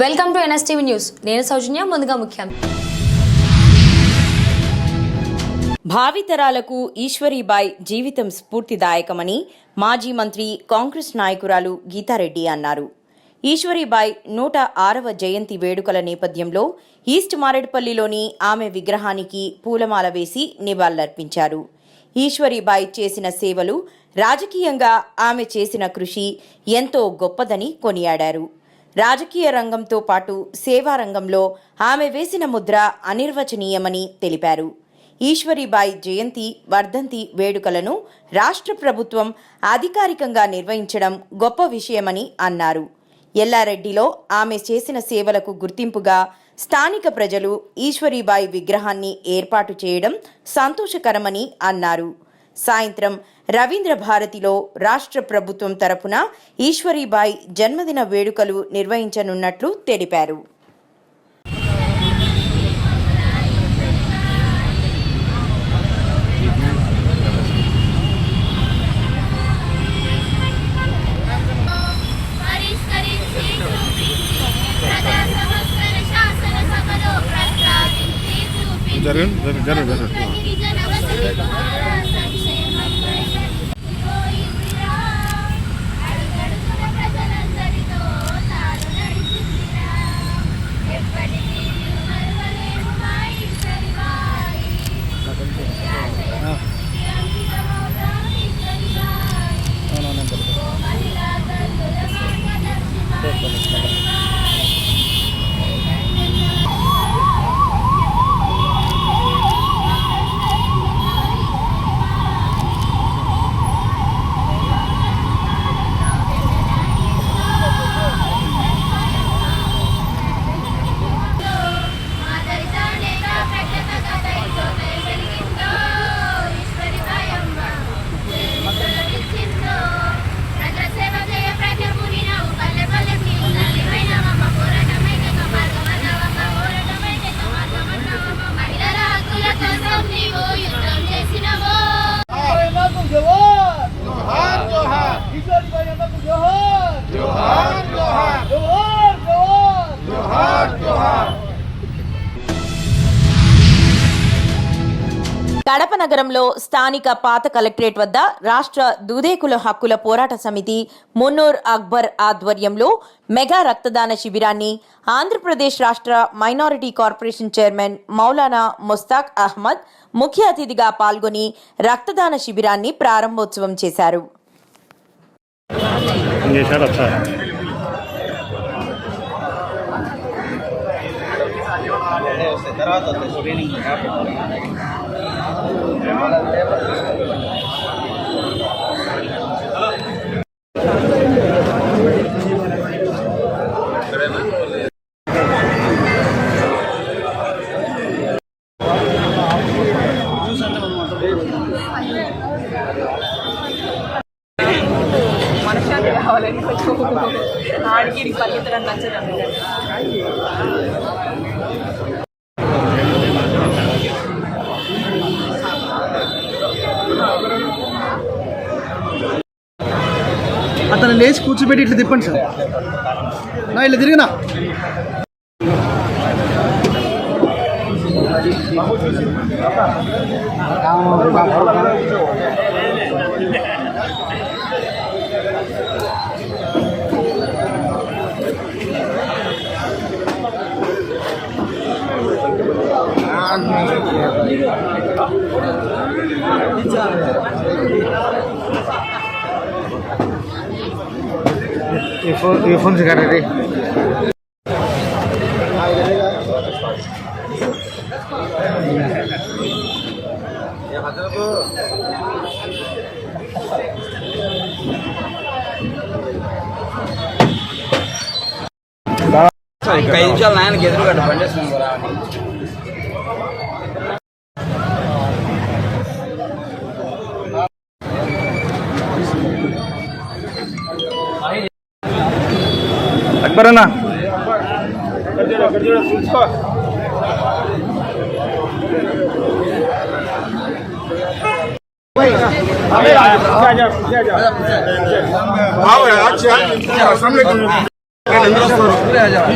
Welcome to NSTV news. నేను సౌజన్య. ముందుగా ముఖ్యాంశాలు. భావితరాలకు ఈశ్వరీబాయి జీవితం స్ఫూర్తిదాయకమని మాజీ మంత్రి కాంగ్రెస్ నాయకురాలు గీతారెడ్డి అన్నారు. ఈశ్వరీబాయి 106వ జయంతి వేడుకల నేపథ్యంలో ఈస్ట్ మారేడుపల్లిలోని ఆమె విగ్రహానికి పూలమాల వేసి నివాళులర్పించారు. ఈశ్వరీబాయి చేసిన సేవలు, రాజకీయంగా ఆమె చేసిన కృషి ఎంతో గొప్పదని కొనియాడారు. రాజకీయ రంగంతో పాటు సేవా రంగంలో ఆమె వేసిన ముద్ర అనిర్వచనీయమని తెలిపారు. ఈశ్వరీబాయి జయంతి, వర్ధంతి వేడుకలను రాష్ట్ర ప్రభుత్వం అధికారికంగా నిర్వహించడం గొప్ప విషయమని అన్నారు. ఎల్లారెడ్డిలో ఆమె చేసిన సేవలకు గుర్తింపుగా స్థానిక ప్రజలు ఈశ్వరీబాయి విగ్రహాన్ని ఏర్పాటు చేయడం సంతోషకరమని అన్నారు. సాయంత్రం రవీంద్ర భారతిలో రాష్ట్ర ప్రభుత్వం తరపున ఈశ్వరీబాయి జన్మదిన వేడుకలు నిర్వహించనున్నట్లు తెలిపారు. కడప నగరంలో స్థానిక పాత కలెక్టరేట్ వద్ద రాష్ట్ర దూదేకుల హక్కుల పోరాట సమితి మున్నూర్ అక్బర్ ఆధ్వర్యంలో మెగా రక్తదాన శిబిరాన్ని ఆంధ్రప్రదేశ్ రాష్ట్ర minority corporation chairman Maulana Mushtaq Ahmed ముఖ్య అతిథిగా పాల్గొని రక్తదాన శిబిరాన్ని ప్రారంభోత్సవం చేశారు. మనశ్శాంతి కావాలని కొంచెం ఆడికి పల్లెత్తడం నచ్చడం. అతను లేచి కూర్చోబెట్టి ఇట్లా తిప్పండి సార్. నా ఇట్లా తిరిగినా ये फोन से कर रहे थे. कई निमिषाలు నాయనకి ఎదురుగడ్డ పండేస్తున్నాం కదా. అక్బర్ అన్న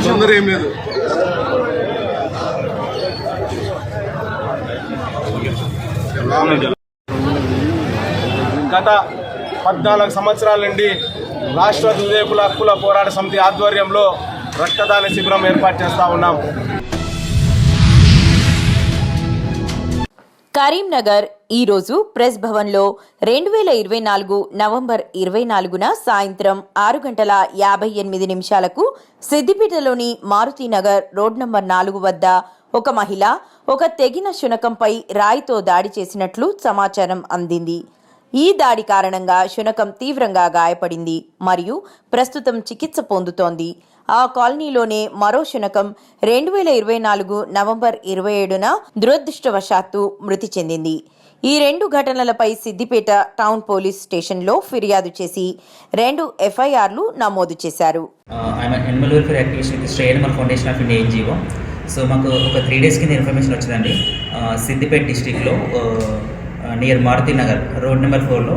తొందర ఏం లేదు. గత 14 సంవత్సరాల నుండి రాష్ట్ర దుదేకుల హక్కుల పోరాట సమితి ఆధ్వర్యంలో రక్తదాన శిబిరం ఏర్పాటు చేస్తా ఉన్నాం. కరీంనగర్ ఈరోజు ప్రెస్ భవన్లో 2024 నవంబర్ 24న సాయంత్రం 6:58 సిద్దిపేటలోని మారుతీనగర్ రోడ్ నంబర్ 4 వద్ద ఒక మహిళ ఒక తెగిన శునకంపై రాయితో దాడి చేసినట్లు సమాచారం అందింది. ఈ దాడి కారణంగా శునకం తీవ్రంగా గాయపడింది మరియు ప్రస్తుతం చికిత్స పొందుతోంది. ఆ కాలనీలోనే మరో శునకం 2024 నవంబర్ 27న దురదృష్టవశాత్తు మృతి చెందింది. ఈ 2 ఘటనలపై సిద్దిపేట టౌన్ పోలీస్ స్టేషన్లో ఫిర్యాదు చేసి 2 ఎఫ్ఐఆర్లు నమోదు చేశారు. Animal welfare activist with state animal foundation of India NGO. So మాకు ఒక 3 days కింద ఇన్ఫర్మేషన్ వచ్చిందండి. సిద్దిపేట డిస్టిక్లో నియర్ మారుతీనగర్ రోడ్ నెంబర్ 4లో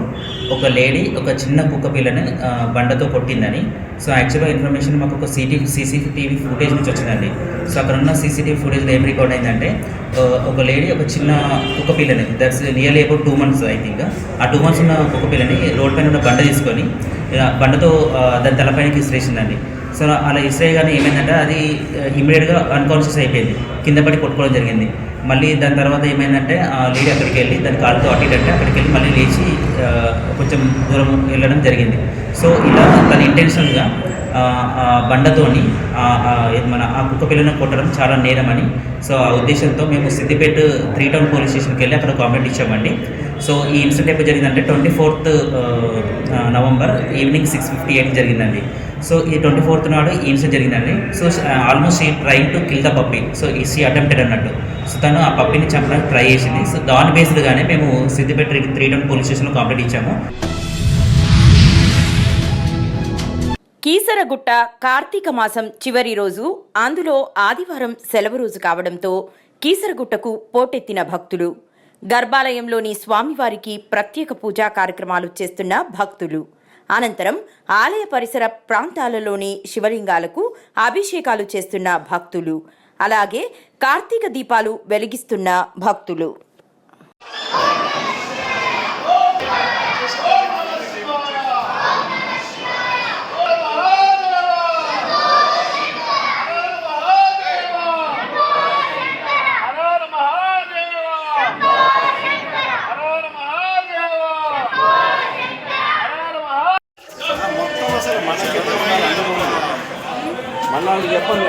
ఒక లేడీ ఒక చిన్న కుక్క పిల్లని బండతో కొట్టిందని. సో యాక్చువల్గా ఇన్ఫర్మేషన్ మాకు ఒక సీసీటీవీ ఫుటేజ్ నుంచి వచ్చిందండి. సో అక్కడ ఉన్న సీసీటీవీ ఫుటేజ్లో ఏం రికార్డ్ అయిందంటే ఒక లేడీ ఒక చిన్న కుక్క పిల్లని, that's nearly about 2 months I think, ఆ 2 months ఉన్న కుక్క పిల్లని రోడ్ పైన ఉన్న బండ తీసుకొని బండతో దాని తలపైనకి ఇసిరేసిందండి. సో అలా ఇసిరేయగానే ఏమైందంటే అది ఇమీడియట్గా అన్కాన్షియస్ అయిపోయింది, కింద పడి కొట్టుకోవడం జరిగింది. మళ్ళీ దాని తర్వాత ఏమైందంటే ఆ లేడీ అక్కడికి వెళ్ళి దాని కాలుతో అట్టిటంటే అక్కడికి వెళ్ళి మళ్ళీ లేచి కొంచెం దూరం వెళ్ళడం జరిగింది. సో ఇలా తన ఇంటెన్షన్గా బండతోని మన ఆ కుక్క పిల్లను కొట్టడం చాలా నేరమని, సో ఆ ఉద్దేశంతో మేము సిద్దిపేట 3 Town పోలీస్ స్టేషన్కి వెళ్ళి అక్కడ కంప్లైంట్ ఇచ్చామండి. సో ఈ ఇన్సిడెంట్ ఎప్పుడు జరిగిందంటే 24th నవంబర్ ఈవినింగ్ 6:58 జరిగిందండి. సో ఈ 24th నాడు ఈ ఇన్సిడెంట్ జరిగిందండి. సో ఆల్మోస్ట్ ఈ train to kill the puppy. So ఈ అటెంప్టెడ్ అన్నట్టు. సో తను ఆ పప్పిని చంపడానికి ట్రై చేసింది. సో దాని బేస్డ్గానే మేము సిద్దిపేట 3 Town పోలీస్ స్టేషన్లో కంప్లైంట్ ఇచ్చాము. కీసరగుట్ట కార్తీక మాసం చివరి రోజు, అందులో ఆదివారం సెలవు రోజు కావడంతో కీసరగుట్టకు పోటెత్తిన భక్తులు. గర్భాలయంలోని స్వామివారికి ప్రత్యేక పూజా కార్యక్రమాలు చేస్తున్న భక్తులు. అనంతరం ఆలయ పరిసర ప్రాంతాలలోని శివలింగాలకు అభిషేకాలు చేస్తున్న భక్తులు. అలాగే కార్తీక దీపాలు వెలిగిస్తున్న భక్తులు. మళ్ళీ చెప్పండి.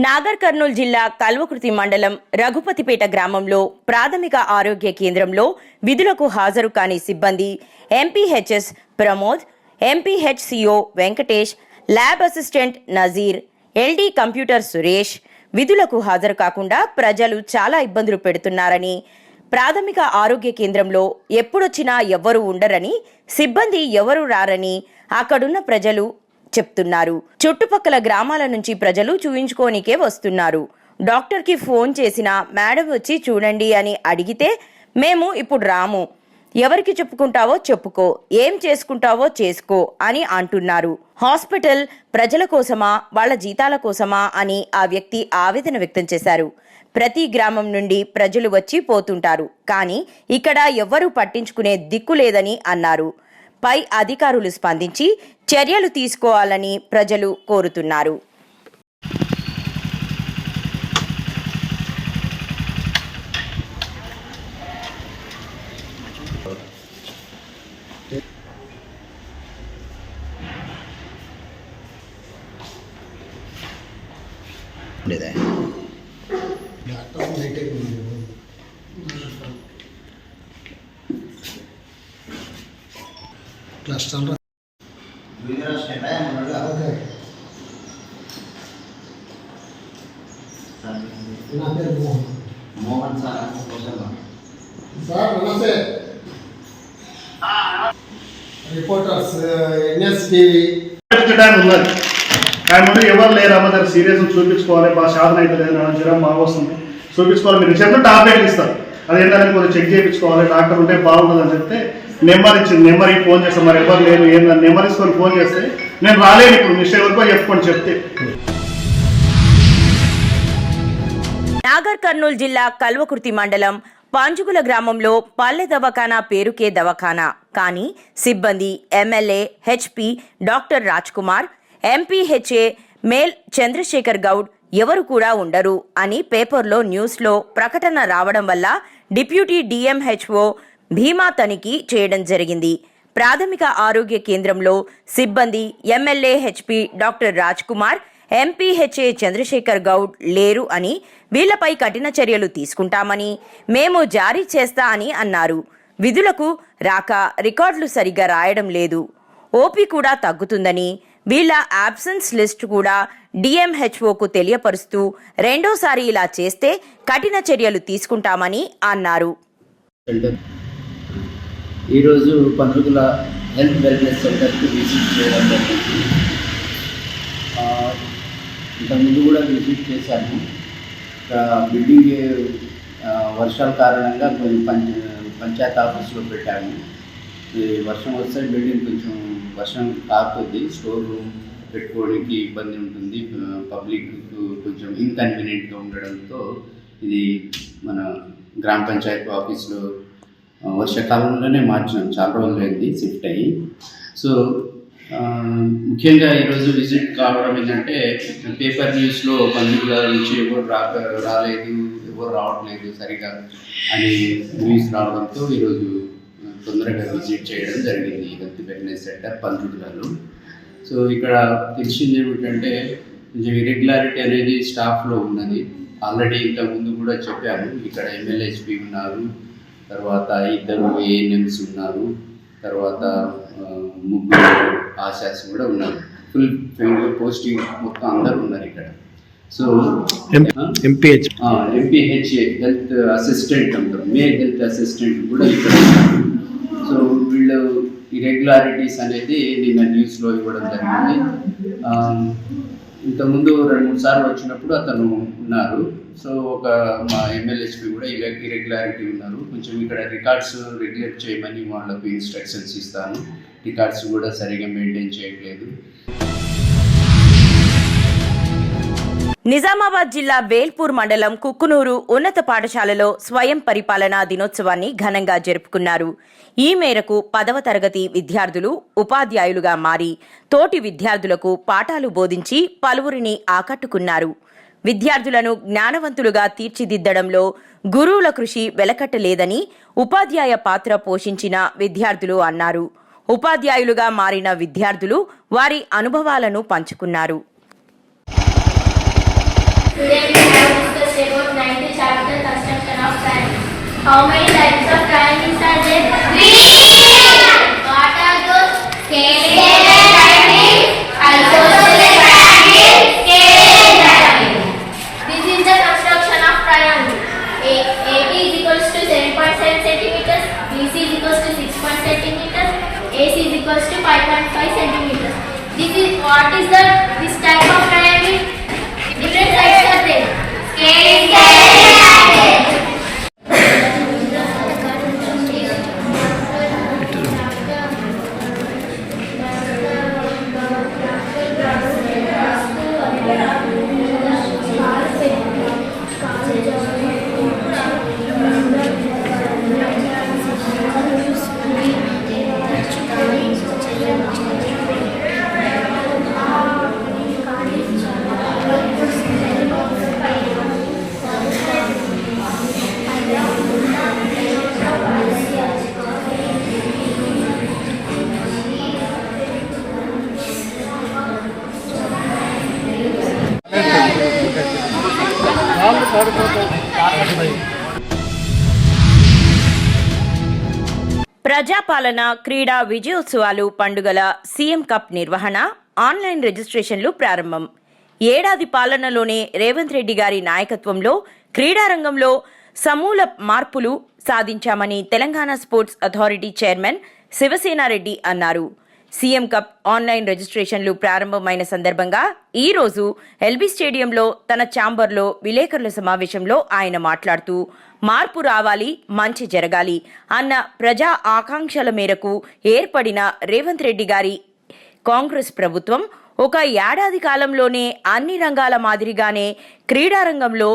నాగర్ కర్నూలు జిల్లా కల్వకుర్తి మండలం రఘుపతిపేట గ్రామంలో ప్రాథమిక ఆరోగ్య కేంద్రంలో విధులకు హాజరు కాని సిబ్బంది MPHS Pramod, MPHCO Venkatesh, lab assistant Nazir, LD computer Suresh విధులకు హాజరు కాకుండా ప్రజలు చాలా ఇబ్బందులు పెడుతున్నారని, ప్రాథమిక ఆరోగ్య కేంద్రంలో ఎప్పుడొచ్చినా ఎవ్వరూ ఉండరని, సిబ్బంది ఎవరూ రారని అక్కడున్న ప్రజలు చెప్తున్నారు. చుట్టుపక్కల గ్రామాల నుంచి ప్రజలు చూయించుకోనికే వస్తున్నారు. డాక్టర్కి ఫోన్ చేసినా మేడం వచ్చి చూడండి అని అడిగితే మేము ఇప్పుడు రాము, ఎవరికి చెప్పుకుంటావో చెప్పుకో, ఏం చేసుకుంటావో చేసుకో అని అంటున్నారు. హాస్పిటల్ ప్రజల కోసమా వాళ్ళ జీతాల కోసమా అని ఆ వ్యక్తి ఆవేదన వ్యక్తం చేశారు. ప్రతి గ్రామం నుండి ప్రజలు వచ్చి పోతుంటారు, కానీ ఇక్కడ ఎవ్వరూ పట్టించుకునే దిక్కు లేదని అన్నారు. పై అధికారులు స్పందించి చర్యలు తీసుకోవాలని ప్రజలు కోరుతున్నారు. మోహన్ సార్ నమస్తే రిపోర్టర్స్ ఎన్ఎస్ టీవీ ఉన్నది ఆయన ముందు ఎవరు లేరు అమ్మ దగ్గర సీరియస్ చూపించుకోవాలి బాగా సాధన అవుతుంది జ్వరం బాగా వస్తుంది చూపించుకోవాలి మీరు చెప్తే టాబ్లెట్లు ఇస్తారు అదేంటంటే కొంచెం చెక్ చేయించుకోవాలి డాక్టర్ ఉంటే బాగుంటుంది అని చెప్తే నెంబర్ ఇచ్చింది నెంబర్కి ఫోన్ చేస్తాం మరి ఎవరు లేరు ఏంటంటే నెంబర్ తీసుకొని ఫోన్ చేస్తే నేను రాలేను ఇప్పుడు మిస్టేక్ వరకు చెప్పుకొని చెప్తే. నాగర్ కర్నూలు జిల్లా కల్వకుర్తి మండలం పాంజుగుల గ్రామంలో పల్లె దవాఖానా పేరుకే దవాఖానా కానీ సిబ్బంది MLA HP doctor Raj Kumar, MPHA male Chandrashekar Goud ఎవరు కూడా ఉండరు అని పేపర్లో న్యూస్లో ప్రకటన రావడం వల్ల డిప్యూటీ డిఎంహెచ్ఓ భీమా తనిఖీ చేయడం జరిగింది. ప్రాథమిక ఆరోగ్య కేంద్రంలో సిబ్బంది MLA HP doctor Raj Kumar, MPHA Chandrashekar Goud లేరు అని, వీళ్లపై కఠిన చర్యలు తీసుకుంటామని మేము జారీ చేస్తా అని అన్నారు. విధులకు రాక రికార్డులు సరిగా రాయడం లేదు, ఓపీ కూడా తగ్గుతుందని, వీళ్ల అబ్సెన్స్ లిస్ట్ కూడా డిఎంహెచ్ఓకు తెలియపరుస్తూ రెండోసారి ఇలా చేస్తే కఠిన చర్యలు తీసుకుంటామని అన్నారు. ఈరోజు పండుగల హెల్త్ వెల్నెస్ సెంటర్కి విజిట్ చేయడం జరిగింది. ఇంతకుముందు కూడా విజిట్ చేశాను. బిల్డింగ్ వర్షాల కారణంగా కొంచెం పంచాయత్ ఆఫీస్లో పెట్టాము. వర్షం వస్తే బిల్డింగ్ కొంచెం వర్షం కాకుతుంది, స్టోర్ రూమ్ పెట్టుకోవడానికి ఇబ్బంది ఉంటుంది, పబ్లిక్ కొంచెం ఇన్కన్వీనియంట్గా ఉండడంతో ఇది మన గ్రామ పంచాయతీ ఆఫీస్లో వర్షాకాలంలోనే మార్చినాం. చాలా రోజులు అయింది షిఫ్ట్ అయ్యి. సో ముఖ్యంగా ఈరోజు విజిట్ కావడం ఏంటంటే పేపర్ న్యూస్లో పండుగల నుంచి ఎవరు రాలేదు, ఎవరు రావట్లేదు సరిగా అని న్యూస్ రావడంతో ఈరోజు తొందరగా విజిట్ చేయడం జరిగింది హెల్త్ వెల్నెస్ సెంటర్ పండుగలలో. సో ఇక్కడ తెలిసింది ఏమిటంటే కొంచెం ఇరెగ్యులారిటీ అనేది స్టాఫ్లో ఉన్నది. ఆల్రెడీ ఇంతకుముందు కూడా చెప్పాను, ఇక్కడ ఎమ్మెల్యేహెచ్పి ఉన్నారు, తర్వాత 2 ఏఎన్ఎంస్ ఉన్నారు, తర్వాత 3 ఆశాస్ కూడా ఉన్నారు. ఫుల్ పోస్టింగ్ మొత్తం అందరూ ఉన్నారు ఇక్కడ. సో ఎంపీహెచ్ఏ హెల్త్ అసిస్టెంట్ అంటారు, మేల్ హెల్త్ అసిస్టెంట్ కూడా ఇక్కడ ఉన్నారు. సో వీళ్ళు ఇరెగ్యులారిటీస్ అనేది నిన్న న్యూస్లో ఇవ్వడం జరిగింది. ఇంతకుముందు 2-3 సార్లు వచ్చినప్పుడు అతను ఉన్నారు. సో మా ఎమ్మెల్యేస్పీ కూడా ఇరెగ్యులారిటీ ఉన్నారు. కొంచెం ఇక్కడ రికార్డ్స్ రెగ్యులేట్ చేయమని వాళ్ళకు ఇన్స్ట్రక్షన్స్ ఇస్తాను. రికార్డ్స్ కూడా సరిగా మెయింటైన్ చేయట్లేదు. నిజామాబాద్ జిల్లా వేల్పూర్ మండలం కుక్కునూరు ఉన్నత పాఠశాలలో స్వయం పరిపాలనా దినోత్సవాన్ని ఘనంగా జరుపుకున్నారు. ఈ మేరకు 10వ తరగతి విద్యార్థులు ఉపాధ్యాయులుగా మారి తోటి విద్యార్థులకు పాఠాలు బోధించి పలువురిని ఆకట్టుకున్నారు. విద్యార్థులను జ్ఞానవంతులుగా తీర్చిదిద్దడంలో గురువుల కృషి వెలకట్టలేదని ఉపాధ్యాయ పాత్ర పోషించిన విద్యార్థులు అన్నారు. ఉపాధ్యాయులుగా మారిన విద్యార్థులు వారి అనుభవాలను పంచుకున్నారు. Today we have discussed about 9th chapter construction of triangle. How many types of triangles are there? 3. What are those? Scalene triangle, isosceles triangle, scalene triangle. This is the construction of triangle. AP is equals to 7.7 centimeters, BC is equals to 6 centimeters, AC is equals to 5.5 centimeters. This type of triangle? Different sides are there. Scalene triangle. ప్రజాపాలన క్రీడా విజయోత్సవాలు పండుగల CM cup నిర్వహణ online రిజిస్ట్రేషన్లు ప్రారంభం. ఏడాది పాలనలోనే రేవంత్ రెడ్డి గారి నాయకత్వంలో క్రీడారంగంలో సమూల మార్పులు సాధించామని Telangana sports authority chairman Sivasena Reddy అన్నారు. సీఎం కప్ ఆన్లైన్ రిజిస్ట్రేషన్లు ప్రారంభమైన సందర్భంగా ఈ రోజు ఎల్బీ స్టేడియంలో తన ఛాంబర్లో విలేకరుల సమావేశంలో ఆయన మాట్లాడుతూ మార్పు రావాలి, మంచి జరగాలి అన్న ప్రజా ఆకాంక్షల మేరకు ఏర్పడిన రేవంత్ రెడ్డి గారి కాంగ్రెస్ ప్రభుత్వం ఒక ఏడాది కాలంలోనే అన్ని రంగాల మాదిరిగానే క్రీడారంగంలో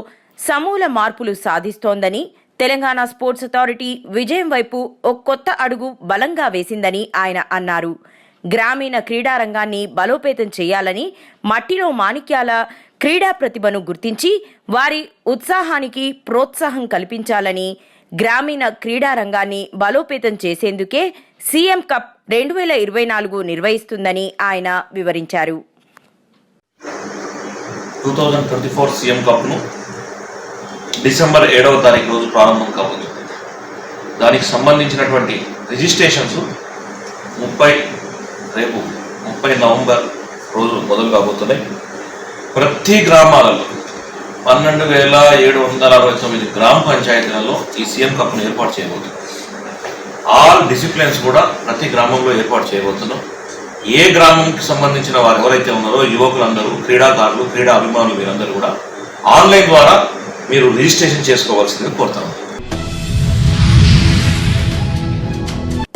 సమూల మార్పులు సాధిస్తోందని, తెలంగాణ స్పోర్ట్స్ అథారిటీ విజయం వైపు ఒక కొత్త అడుగు బలంగా వేసిందని ఆయన అన్నారు. గ్రామీణ క్రీడారంగాన్ని బలోపేతం చేయాలని, మట్టిలో మాణిక్యాల క్రీడా ప్రతిభను గుర్తించి వారి ఉత్సాహానికి ప్రోత్సాహం కల్పించాలని, గ్రామీణ క్రీడారంగాన్ని బలోపేతం చేసేందుకే సీఎం కప్ 2024 నిర్వహిస్తుందని ఆయన వివరించారు. 2024 సీఎం కప్ను డిసెంబర్ 7వ తారీఖు రోజు ప్రారంభం కాబోతుంది. దానికి సంబంధించినటువంటి రిజిస్ట్రేషన్స్ రేపు 30 నవంబర్ రోజు మొదలు కాబోతున్నాయి. ప్రతి గ్రామాలలో 12,769 గ్రామ పంచాయతీలలో ఈ సీఎం కప్ను ఏర్పాటు చేయబోతున్నాం. ఆల్ డిసిప్లిన్స్ కూడా ప్రతి గ్రామంలో ఏర్పాటు చేయబోతున్నాం. ఏ గ్రామంకి సంబంధించిన వారు ఎవరైతే ఉన్నారో యువకులందరూ, క్రీడాకారులు, క్రీడా అభిమానులు వీరందరూ కూడా ఆన్లైన్ ద్వారా మీరు రిజిస్ట్రేషన్ చేసుకోవాల్సిందిగా కోరుతాము.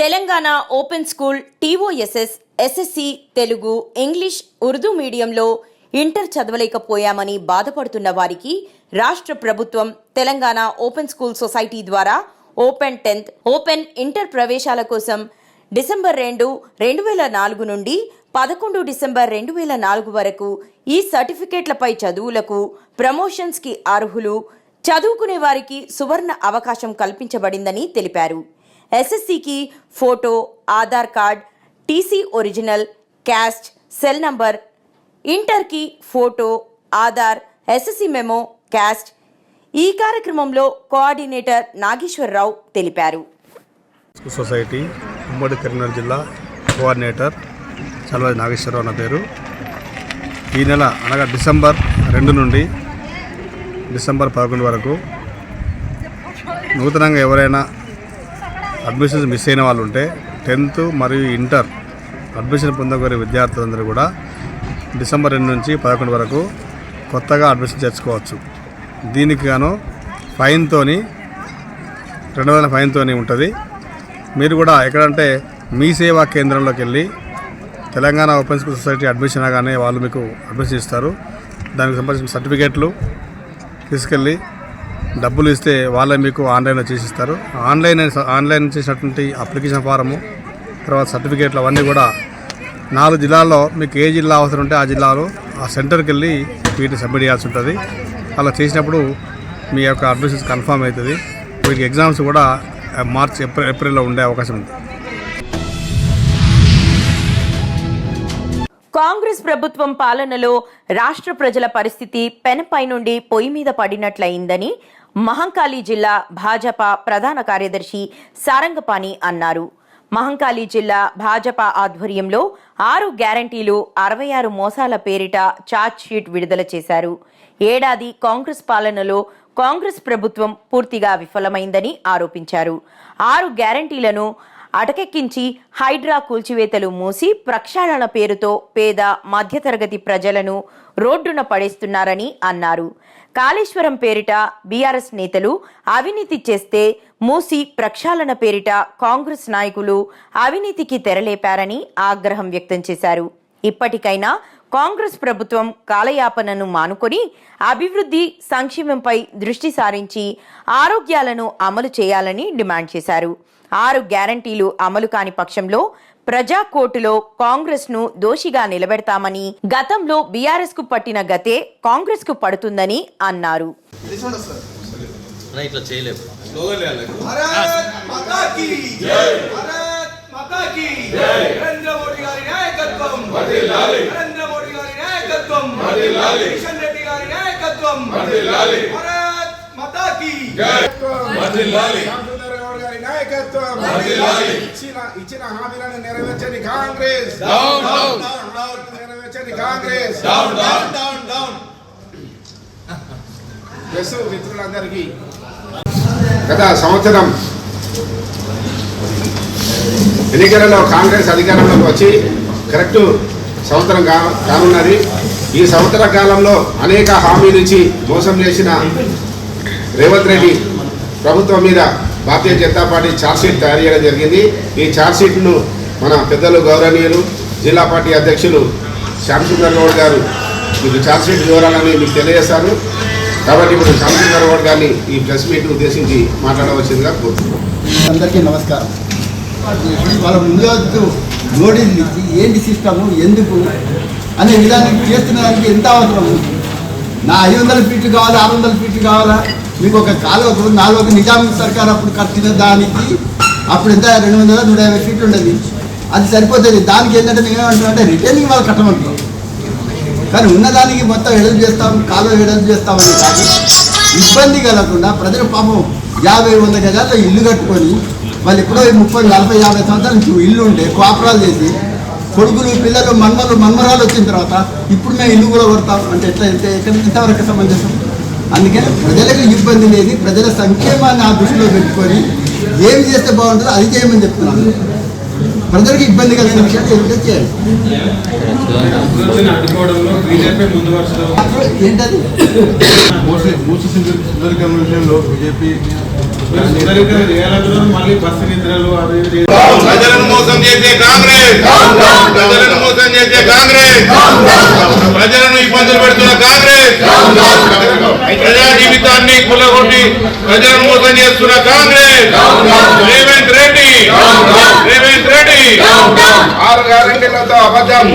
Telangana open school TOSS SSC Telugu, English, Urdu మీడియంలో ఇంటర్ చదవలేకపోయామని బాధపడుతున్న వారికి రాష్ట్ర ప్రభుత్వం తెలంగాణ ఓపెన్ స్కూల్ సొసైటీ ద్వారా ఓపెన్ 10th, ఓపెన్ ఇంటర్ ప్రవేశాల కోసం డిసెంబర్ 2, 2004 నుండి 11 డిసెంబర్ 2004 వరకు ఈ సర్టిఫికేట్లపై చదువులకు, ప్రమోషన్స్కి అర్హులు చదువుకునే వారికి సువర్ణ అవకాశం కల్పించబడిందని తెలిపారు. SSCకి photo, Aadhaar card, TC original, caste, cell number, ఇంటర్కి photo, Aadhaar, SSC memo, caste. ఈ కార్యక్రమంలో కోఆర్డినేటర్ నాగేశ్వరరావు తెలిపారు. సొసైటీ ఉమ్మడి కరీంనగర్ జిల్లా కోఆర్డినేటర్ చల్వాది నాగేశ్వరరావు నా పేరు. ఈ నెల అనగా డిసెంబర్ 2 నుండి డిసెంబర్ 11 వరకు నూతనంగా ఎవరైనా అడ్మిషన్స్ మిస్ అయిన వాళ్ళు ఉంటే 10th మరియు ఇంటర్ అడ్మిషన్ పొందగోరే విద్యార్థులందరూ కూడా డిసెంబర్ 2 నుంచి 11 వరకు కొత్తగా అడ్మిషన్ చేసుకోవచ్చు. దీనికి గాను ఫైన్తోని 2,000 ఫైన్తోని ఉంటుంది. మీరు కూడా ఎక్కడంటే మీ సేవా కేంద్రంలోకి వెళ్ళి Telangana open school society admission అవగానే వాళ్ళు మీకు అడ్మిషన్ ఇస్తారు. దానికి సంబంధించిన సర్టిఫికేట్లు తీసుకెళ్ళి డబ్బులు ఇస్తే వాళ్ళే మీకు ఆన్లైన్లో చేసిస్తారు. ఆన్లైన్ చేసినటువంటి అప్లికేషన్ ఫారము, తర్వాత సర్టిఫికేట్లు అవన్నీ కూడా 4 జిల్లాల్లో మీకు ఏ జిల్లా అవసరం ఉంటే ఆ జిల్లాలో ఆ సెంటర్కి వెళ్ళి వీటిని సబ్మిట్ చేయాల్సి ఉంటుంది. అలా చేసినప్పుడు మీ యొక్క అడ్మిషన్స్ కన్ఫర్మ్ అవుతుంది. వీటికి ఎగ్జామ్స్ కూడా మార్చ్, ఏప్రిల్లో ఉండే అవకాశం ఉంది. కాంగ్రెస్ ప్రభుత్వం పాలనలో రాష్ట్ర ప్రజల పరిస్థితి పెనపై నుండి పొయ్యి మీద పడినట్లయిందని మహంకాళి జిల్లా భాజపా ప్రధాన కార్యదర్శి సారంగపాణి అన్నారు. మహంకాళి జిల్లా భాజపా ఆధ్వర్యంలో 6 గ్యారంటీలు 66 మోసాల పేరిట ఛార్జ్ షీట్ విడుదల చేశారు. ఏడాది కాంగ్రెస్ పాలనలో కాంగ్రెస్ ప్రభుత్వం పూర్తిగా విఫలమైందని ఆరోపించారు. 6 గ్యారంటీలను అటకెక్కించి హైడ్రా కూల్చివేతలు మూసి ప్రక్షాళన పేరుతో పేద మధ్యతరగతి ప్రజలను రోడ్డున పడేస్తున్నారని అన్నారు. కాళేశ్వరం పేరిట బీఆర్ఎస్ నేతలు అవినీతి చేస్తే మూసి ప్రక్షాళన పేరిట కాంగ్రెస్ నాయకులు అవినీతికి తెరలేపారని ఆగ్రహం వ్యక్తం చేశారు. ఇప్పటికైనా కాంగ్రెస్ ప్రభుత్వం కాలయాపనను మానుకొని అభివృద్ధి, సంక్షేమంపై దృష్టి సారించి ఆరోగ్యాలను అమలు చేయాలని డిమాండ్ చేశారు. 6 గ్యారంటీలు అమలు కాని పక్షంలో ప్రజా కోర్టులో కాంగ్రెస్ ను దోషిగా నిలబెడతామని, గతంలో బీఆర్ఎస్ కు పట్టిన గతే కాంగ్రెస్ కు పడుతుందని అన్నారు. నాయకత్వం ఇచ్చిన హామీలను నెరవేర్చని కాంగ్రెస్ నెరవేర్చని కాంగ్రెస్ ప్లస్ మిత్రులందరికీ గత సంవత్సరం ఎన్నికలలో కాంగ్రెస్ అధికారంలోకి వచ్చి కరెక్ట్ సంవత్సరం కానున్నది. ఈ సంవత్సర కాలంలో అనేక హామీలు ఇచ్చి మోసం చేసిన రేవంత్ రెడ్డి ప్రభుత్వం మీద భారతీయ జనతా పార్టీ ఛార్జ్షీట్ తయారు చేయడం జరిగింది. ఈ ఛార్జ్షీట్ను మన పెద్దలు గౌరవనీయులు జిల్లా పార్టీ అధ్యక్షులు శ్యామసుందర్ గౌడ్ గారు మీకు ఛార్జ్షీట్ వివరాలని మీకు తెలియజేస్తారు. కాబట్టి ఇప్పుడు శ్యామసుందర్ గౌడ్ గారిని ఈ ప్రెస్ మీట్ ఉద్దేశించి మాట్లాడవలసిందిగా కోరుతున్నాను. అందరికీ నమస్కారం. వాళ్ళ ముందు మోడీ ఏంటి సిస్టము ఎందుకు అనే విధానం చేస్తున్న దానికి ఎంత అవసరము? నా 500 ఫీట్లు కావాలా 600 ఫీట్లు కావాలా? మీకు ఒక కాలువకు 4 నిజాం సర్కార్ అప్పుడు కట్టిన దానికి అప్పుడు ఎంత 200 150 ఫీట్లు ఉండేది, అది సరిపోతుంది. దానికి ఏంటంటే మేము ఏమంటున్నాం అంటే రిటైనింగ్ వాళ్ళు కట్టమంటున్నాం. కానీ ఉన్నదానికి మొత్తం ఎడలు చేస్తాం, కాలువ ఎడలు చేస్తామని కాదు, ఇబ్బంది కలగకుండా ప్రజలు పాపం 50-100 గజాల్లో ఇల్లు కట్టుకొని వాళ్ళు ఎప్పుడో 30, 40, 50 సంవత్సరాల నుంచి ఇల్లు ఉండే కోఆపరాలు చేసి కొడుకులు పిల్లలు మన్మరాలు వచ్చిన తర్వాత ఇప్పుడు మేము ఇల్లు కూడా కొడతాం అంటే ఎట్లా ఎంతవరకు సమంజసం? అందుకని ప్రజలకు ఇబ్బంది లేదు, ప్రజల సంక్షేమాన్ని ఆ దృష్టిలో పెట్టుకొని ఏమి చేస్తే బాగుంటుందో అది చేయమని చెప్తున్నాను. ప్రజలకు ఇబ్బంది కలిగిన విషయాన్ని ఏమిటో చేయాలి. ఏంటది బీజేపీ మళ్ళీ బస్సు నిద్రలు ప్రజలను మోసం చేసే కాంగ్రెస్, ప్రజలను మోసం చేసే కాంగ్రెస్, ప్రజలను ఇబ్బందులు పెడుతున్న కాంగ్రెస్, ప్రజా జీవితాన్ని కులగొట్టి ప్రజలను మోసం చేస్తున్న కాంగ్రెస్, రేవంత్ రెడ్డి 6 గ్యారెంటీలతో అబద్ధం,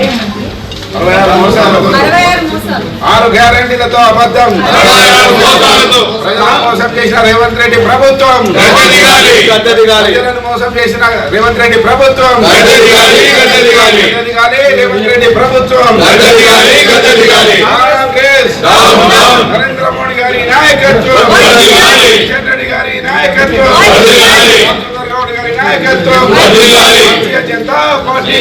6 గ్యారెంటీలతో అబద్ధం, ప్రజలను మోసం చేసిన రేవంత్ రెడ్డి ప్రభుత్వం, ప్రజలను మోసం చేసిన రేవంత్ రెడ్డి ప్రభుత్వం, రేవంత్ రెడ్డి ప్రభుత్వం, కాంగ్రెస్, నరేంద్ర మోడీ గారి నాయకత్వం, కిషన్ రెడ్డి గారి నాయకత్వం, గౌడ్ గారి నాయకత్వం, భారతీయ జనతా పార్టీ,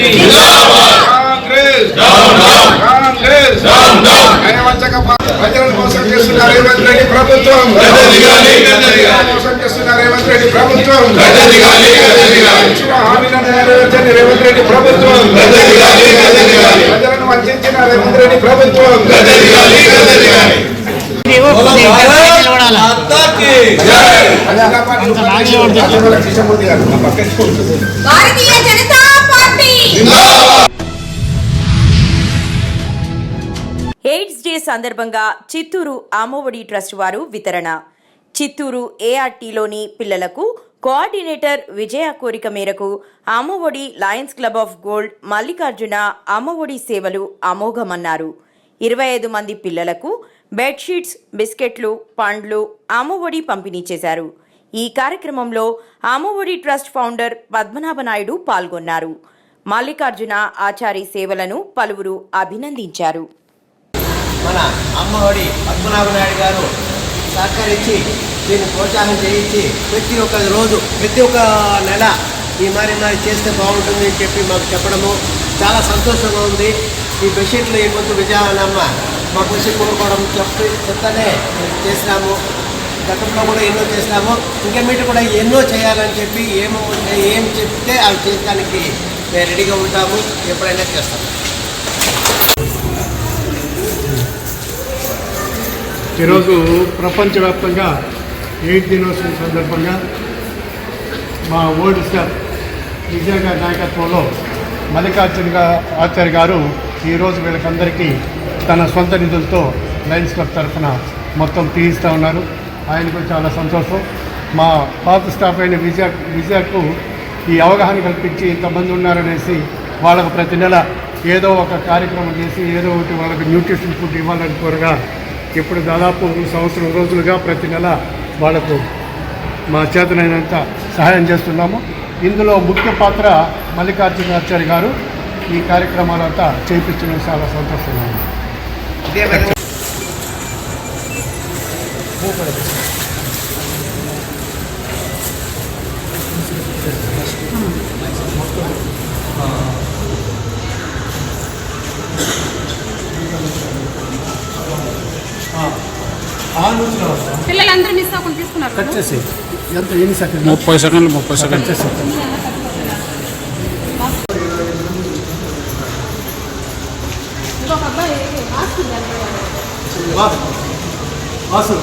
కాంగ్రెస్ నయవంచక ప్రజలను మోసం చేస్తున్న రేవంత్ రెడ్డి ప్రభుత్వం, మోసం చేస్తున్న రేవంత్ రెడ్డి ప్రభుత్వం, ఇచ్చిన హామీలను నెరవేర్చని రేవంత్ రెడ్డి ప్రభుత్వం, ప్రజలను వంచిన రేవంత్ రెడ్డి ప్రభుత్వం. Bharatiya Janata party. AIDS day సందర్భంగా చిత్తూరు అమ్మఒడి ట్రస్ట్ వారు వితరణ. చిత్తూరు ఏఆర్టీలోని పిల్లలకు కోఆర్డినేటర్ విజయ కోరిక మేరకు Ammavodi lions club of gold Mallikarjuna Ammavodi సేవలు అమోఘమన్నారు. 25 మంది పిల్లలకు బెడ్షీట్స్, బిస్కెట్లు, పండ్లు, అమ్మఒడి పంపిణీ చేశారు. ఈ కార్యక్రమంలో అమ్మఒడి ట్రస్ట్ ఫౌండర్ పద్మనాభ నాయుడు పాల్గొన్నారు. మల్లికార్జున ఆచారి సేవలను పలువురు అభినందించారు. మన అమ్మఒడి పద్మనాభ నాయుడు గారు సహకరించి దీన్ని ప్రోత్సాహం చేయించి ప్రతి ఒక్క రోజు ప్రతి ఒక్క నెల ఈ మరి చేస్తే బాగుంటుంది అని చెప్పి మాకు చెప్పడము చాలా సంతోషంగా ఉంది. ఈ బెడ్షీట్లు ఈ ముందు విజయానమ్మ మాకు వచ్చి కోరుకోవడం చెప్తానే చేసినాము. గతంలో కూడా ఎన్నో చేసినాము, ఇంకమీటి కూడా ఎన్నో చేయాలని చెప్పి ఏం చెప్తే అవి చేయడానికి మేము రెడీగా ఉంటాము, ఎప్పుడైనా చేస్తాము. ఈరోజు ప్రపంచవ్యాప్తంగా ఎయిడ్స్ దినోత్సవం సందర్భంగా మా ఓల్డ్ స్టార్ విజయ గారి నాయకత్వంలో మల్లికార్జున ఆచార్య గారు ఈరోజు వీళ్ళకందరికీ తన సొంత నిధులతో లయన్స్ క్లబ్ తరఫున మొత్తం తీయిస్తూ ఉన్నారు. ఆయనకు చాలా సంతోషం. మా పాత స్టాఫ్ అయిన విజయకు ఈ అవగాహన కల్పించి ఇంతమంది ఉన్నారనేసి వాళ్ళకు ప్రతి నెల ఏదో ఒక కార్యక్రమం చేసి ఏదో ఒకటి వాళ్ళకి న్యూట్రిషన్ ఫుడ్ ఇవ్వాలని కోరగా ఇప్పుడు దాదాపు 1 సంవత్సరం రోజులుగా ప్రతి నెల వాళ్లకు మా చేతనైనంత సహాయం చేస్తున్నాము. ఇందులో ముఖ్య పాత్ర మల్లికార్జునాచార్య గారు ఈ కార్యక్రమాలంతా చేయించడం చాలా సంతోషంగా ఉంది. తీసుకున్నారు. కట్ చేసి ఎంత ఎన్ని సెకండ్ 30 సెకండ్లు చేసి ఇంకొక అబ్బాయి వాసు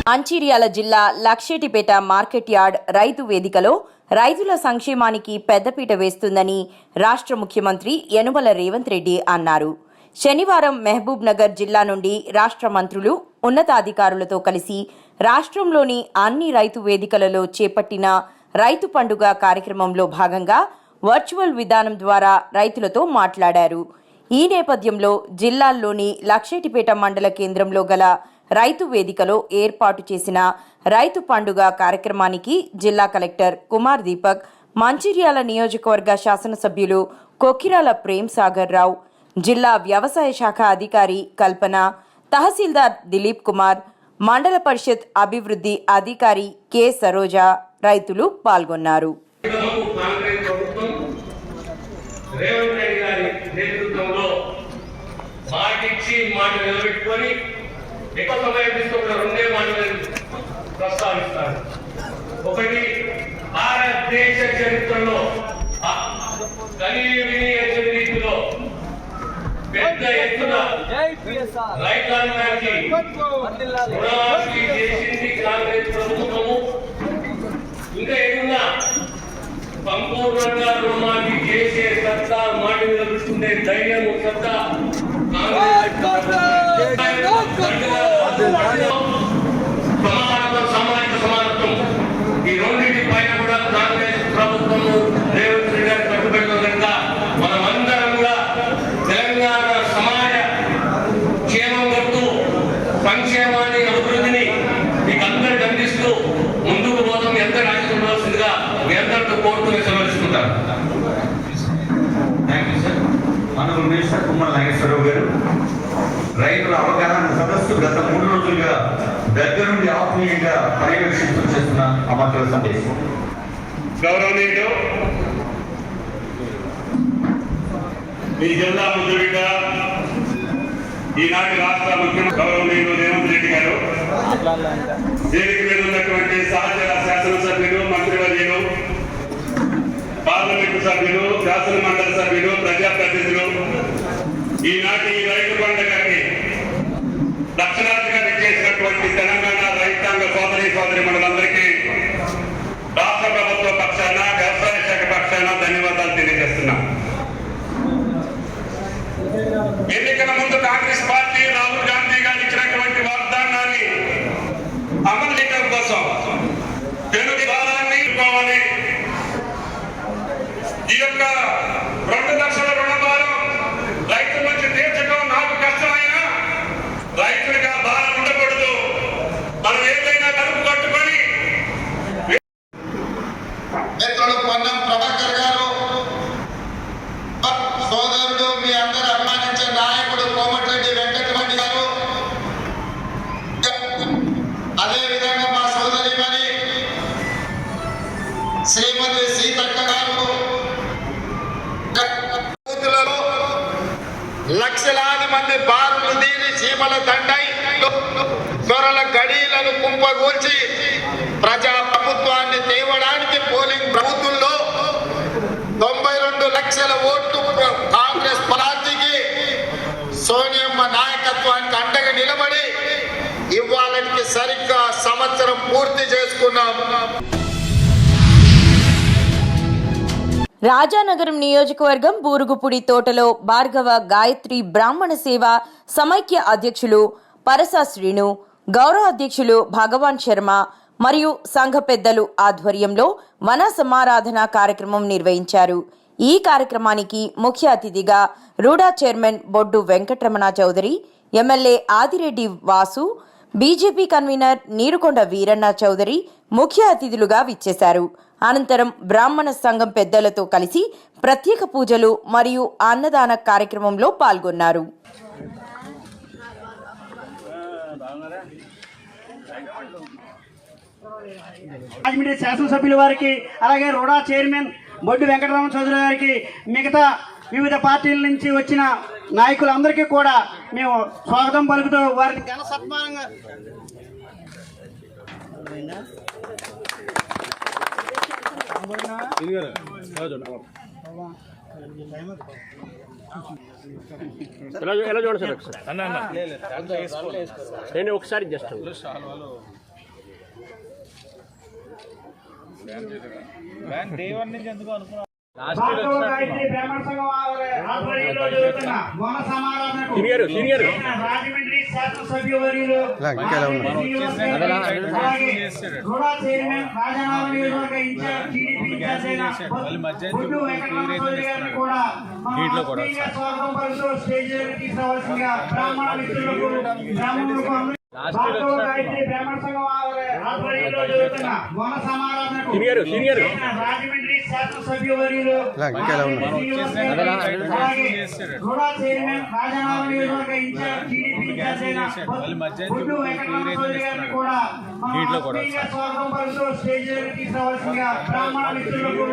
మంచిర్యాల జిల్లా లక్షేటిపేట మార్కెట్ యార్డ్ రైతు వేదికలో రైతుల సంక్షేమానికి పెద్దపీట వేస్తుందని రాష్ట్ర ముఖ్యమంత్రి యనుమల రేవంత్ రెడ్డి అన్నారు. శనివారం మహబూబ్ నగర్ జిల్లా నుండి రాష్ట్ర మంత్రులు ఉన్నతాధికారులతో కలిసి రాష్ట్రంలోని అన్ని రైతు వేదికలలో చేపట్టిన రైతు పండుగ కార్యక్రమంలో భాగంగా వర్చువల్ విధానం ద్వారా రైతులతో మాట్లాడారు. ఈ నేపథ్యంలో జిల్లాల్లోని లక్షేటిపేట మండల కేంద్రంలో గల రైతు వేదికలో ఏర్పాటు చేసిన రైతు పండుగ కార్యక్రమానికి జిల్లా కలెక్టర్ కుమార్ దీపక్, మంచిర్యాల నియోజకవర్గ శాసనసభ్యులు కొక్కిరాల ప్రేమ్ సాగర్ రావు, జిల్లా వ్యవసాయ శాఖ అధికారి కల్పన, తహసీల్దార్ దిలీప్ కుమార్, మండల పరిషత్ అభివృద్ధి అధికారి కె సరోజ రైతులు పాల్గొన్నారు. ఎక్కువ సమయం తీసుకున్న రెండే మాటలు ప్రస్తావిస్తారు. ఒకటి, భారతదేశ చరిత్రలో కనీవిని రీతిలో పెద్ద ఎత్తున రైతాంగానికి రుణమాఫీ చేసింది కాంగ్రెస్ ప్రభుత్వము. ఇంకా ఏదన్నా సంపూర్ణంగా రుణమాఫీ చేసే సత్తా, మాట నిలబెట్టుకునే ధైర్యం సత్తా సామాజిక సమానత్వం ఈ రెండింటి పైన కూడా కాంగ్రెస్ ప్రభుత్వం రేవంత్ రెడ్డి గారు కట్టుబెడుతుంది కనుక మనమందరం కూడా తెలంగాణ సమాజ క్షేమం కొడుతూ సంక్షేమాన్ని, అభివృద్ధిని మీకు అందరికి అందిస్తూ ముందుకు పోతాం. ఎంత రాజకీయ మీ అందరితో కోరుతూ సెలవుకుంటారు. Thank you sir. మనకు మినిస్టర్ కుమ్మల నాగేశ్వరరావు గారు రైతుల అవగాహన సదస్సు గత 3 రోజులుగా దగ్గరుండి ఆత్మీయంగా పర్యవేక్షిస్తూ చేస్తున్న అమర్తల సందేశం. గౌరవనీయులు మీ జిల్లా ముద్దుబిడ్డ, ఈనాటి రాష్ట్ర ముఖ్యమంత్రి గౌరవనీయులు రేవంత్ రెడ్డి గారు, వేదిక మీద ఉన్నటువంటి సహచర శాసనసభ్యులు, మంత్రివర్యులు, పార్లమెంటు సభ్యులు, శాసన మండలి సభ్యులు, ప్రజాప్రతినిధులు, ఈనాటి ఈ రైతు పండుగకి దక్షిణాదిగా చేసినటువంటి తెలంగాణ రైతాంగ సోదరి మనులందరికీ రాష్ట్ర ప్రభుత్వ పక్షాన, వ్యవసాయ శాఖ పక్షాన ధన్యవాదాలు తెలియజేస్తున్నాం. ఎన్నికల ముందు కాంగ్రెస్ పార్టీ రాహుల్ గాంధీ గారు ఇచ్చినటువంటి వాగ్దానాన్ని అమలు చేయడం కోసం తెలుగు భారాన్ని ఇవ్వాలి. ఈ యొక్క 2 లక్షల రుణభారం రైతుల నుంచి తీర్చడం నాకు కష్టమైనా రైతులుగా భారం ఉండకూడదు. మనం ఏదైనా కలుపు కట్టుకొని మిత్రులు పొన్నం ప్రభాకర్ గారు, సోదరుడు, మీ అందరూ అభిమానించే నాయకుడు కోమటిరెడ్డి వెంకటరెడ్డి గారు, అదేవిధంగా మా సోదరిమణి శ్రీమతి సీతక్క గారు, లక్షలాది మంది బారులు దీని సీమల దండై దొరల గడీలను కుంపగూల్చి ప్రజా ప్రభుత్వాన్ని తేవడానికి పోలింగ్ ప్రభుత్వంలో 92 లక్షల ఓట్లు కాంగ్రెస్ పార్టీకి సోనియమ్మ నాయకత్వానికి అండగా నిలబడి ఇవాళకి సరిగ్గా సంవత్సరం పూర్తి చేసుకున్నాం. రాజానగరం నియోజకవర్గం బూరుగుపుడి తోటలో భార్గవ గాయత్రి బ్రాహ్మణ సేవ సమైక్య అధ్యక్షులు పరసా శ్రీను, గౌరవ అధ్యక్షులు భగవాన్ శర్మ మరియు సంఘ పెద్దలు ఆధ్వర్యంలో వన సమారాధన కార్యక్రమం నిర్వహించారు. ఈ కార్యక్రమానికి ముఖ్య అతిథిగా RUDA chairman Boddu Venkataramana Chowdary, MLA Adireddy Vasu, BJP convener Neerukonda Veeranna Chowdary ముఖ్య అతిథులుగా విచ్చేశారు. అనంతరం బ్రాహ్మణ సంఘం పెద్దలతో కలిసి ప్రత్యేక పూజలు మరియు అన్నదాన కార్యక్రమంలో పాల్గొన్నారు. రాజమండ్రి శాసనసభ్యుల వారికి, అలాగే రూడా చైర్మన్ బొడ్డు వెంకటరమణ చౌదరి గారికి, మిగతా వివిధ పార్టీల నుంచి వచ్చిన నాయకులందరికీ కూడా మేము స్వాగతం పలుకుతూ వారికి ఘన సత్మానంగా ఎలా చూడండి సార్ నేను ఒకసారి జస్ట్ దేవన్ నుంచి ఎందుకు అనుకున్నాను. రాజమండ్రి శాసనసభ్యువర్యులు రుడా చైర్మన్ రాజానగరం నియోజకవర్గ ఇన్ఛార్జ్ టీడీపీ ఇన్ఛార్జ్ అయిన బొడ్డు వెంకటరమణ చౌదరి గారిని కూడా స్వాగతం పలుకుతూ స్టేజ్ దగ్గరికి తీసుకురావాల్సిందిగా బ్రాహ్మణ మిత్రులకు బ్రాహ్మణులకు భార్గవ గాయత్రి బ్రాహ్మణ సంఘం ఆధ్వర్యంలో జరుగుతున్న వన సమారాధనకు రాజమండ్రి శాసనసభ్యువర్యులు రుడా చైర్మన్ రాజానగరం నియోజకవర్గ ఇన్ఛార్జ్ టీడీపీ ఇన్ఛార్జ్ అయిన బొడ్డు వెంకటరమణ చౌదరి గారిని కూడా స్వాగతం పలుకుతూ స్టేజ్ దగ్గరికి తీసుకురావాల్సిందిగా బ్రాహ్మణ మిత్రులకు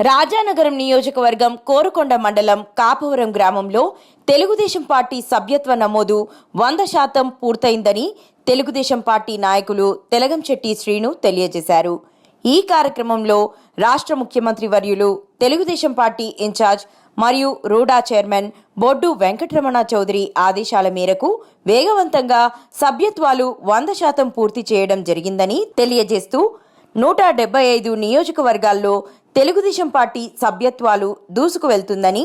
రాజానగరం నియోజకవర్గం కోరుకొండ మండలం కాపవరం గ్రామంలో తెలుగుదేశం పార్టీ సభ్యత్వ నమోదు 100% పూర్తయిందని తెలుగుదేశం పార్టీ నాయకులు తెలగంశెట్టి శ్రీను తెలియజేశారు. ఈ కార్యక్రమంలో రాష్ట్ర ముఖ్యమంత్రి వర్యులు తెలుగుదేశం పార్టీ ఇన్ఛార్జ్ మరియు రూడా చైర్మన్ బొడ్డు వెంకటరమణ చౌదరి ఆదేశాల మేరకు వేగవంతంగా సభ్యత్వాలు 100% పూర్తి చేయడం జరిగిందని తెలియజేస్తూ 175 నియోజకవర్గాల్లో తెలుగుదేశం పార్టీ సభ్యత్వాలు దూసుకు వెళ్తుందని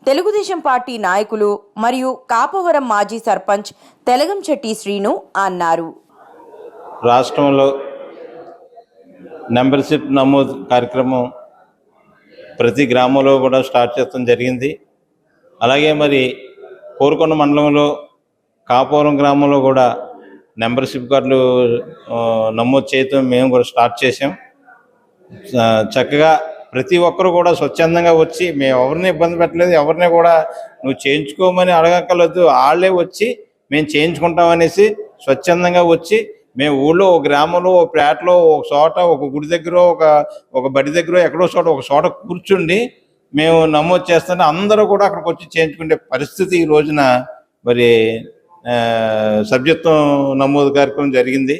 తెలుగుదేశం పార్టీ నాయకులు మరియు కాపవరం మాజీ సర్పంచ్ తెలగంశెట్టి శ్రీను అన్నారు. రాష్ట్రంలో మెంబర్షిప్ నమోదు కార్యక్రమం ప్రతి గ్రామంలో కూడా స్టార్ట్ చేయడం జరిగింది. అలాగే మరి కోరుకొండ మండలంలో కాపవరం గ్రామంలో కూడా మెంబర్షిప్ కార్డులు నమోదు చేయటం మేము కూడా స్టార్ట్ చేసాం. చక్కగా ప్రతి ఒక్కరు కూడా స్వచ్ఛందంగా వచ్చి మేము ఎవరిని ఇబ్బంది పెట్టలేదు, ఎవరిని కూడా నువ్వు చేయించుకోమని అడగక్కర్లేదు, వాళ్ళే వచ్చి మేము చేయించుకుంటామనేసి స్వచ్ఛందంగా వచ్చి మేము ఊళ్ళో ఒక గ్రామంలో ఒక పేటలో ఒక చోట ఒక గుడి దగ్గర ఒక బడి దగ్గర ఎక్కడో చోట ఒక చోట కూర్చుండి మేము నమోదు చేస్తుంటే అందరూ కూడా అక్కడికి వచ్చి చేయించుకునే పరిస్థితి ఈ రోజున మరి సభ్యత్వం నమోదు కార్యక్రమం జరిగింది.